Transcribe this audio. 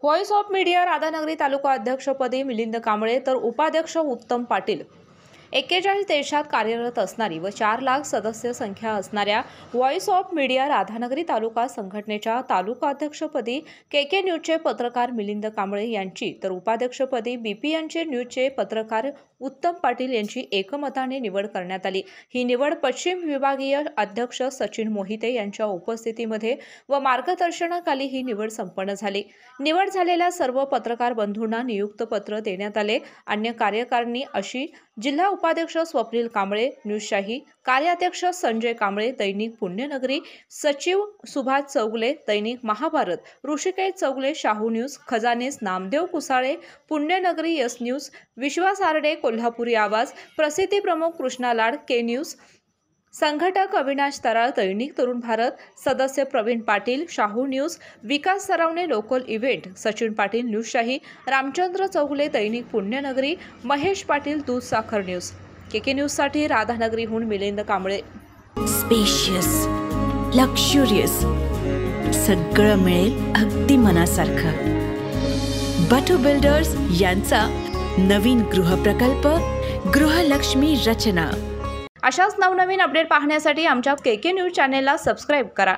Voice of media Radhanagari तालुका अध्यक्षपदी मिलिंद कांबळे तर उपाध्यक्ष उत्तम पाटील। 41 देशात कार्यरत असणारी व 4 लाख सदस्य संख्या असणाऱ्या व्हॉइस ऑफ मीडिया राधानगरी तालुका संघटनेच्या तालुका अध्यक्षपदी केके न्यूजचे पत्रकार मिलिंद कांबळे यांची तर उपाध्यक्षपदी बीपीएनचे न्यूजचे पत्रकार उत्तम पाटील यांची एकमताने निवड करण्यात आली। ही निवड पश्चिम विभागीय अध्यक्ष सचिन मोहिते यांच्या उपस्थितीमध्ये व मार्गदर्शनाखाली ही निवड संपन्न झाली। निवड झालेल्या सर्व पत्रकार बंधूंना नियुक्त पत्र देण्यात आले। अन्य कार्यकारिणी अशी जिल्हा उपाध्यक्ष स्वप्नील कांबळे न्यूजशाही, कार्याध्यक्ष संजय कांबळे दैनिक पुण्यनगरी, सचिव सुभाष चौगले दैनिक महाभारत, ऋषिकेश चौगले शाहू न्यूज, खजानेस नामदेव कुसाळे पुण्यनगरी यस न्यूज, विश्वास आरडे कोल्हापुरी आवाज, प्रसिद्धी प्रमुख कृष्णा लाड के न्यूज, संघटक अविनाश तराळ दैनिक तरुण भारत, सदस्य Pravin Patil Shahu news, Vikas Saravane local event, Sachin Patil न्यूजशाही, रामचंद्र चौगले दैनिक पुण्यनगरी, महेश पाटील दूध साखर न्यूज। केके न्यूजसाठी राधानगरीहून मिलिंद कांबळे। स्पेशियस, लक्झुरियस, सगळं मिळेल अगदी मनासारखं। बटू बिल्डर्स यांचा नवीन गृहप्रकल्प गृहलक्ष्मी रचना। अशाच नवनवीन अपडेट पाहण्यासाठी आमच्या केके न्यूज चॅनेलला सबस्क्राइब करा।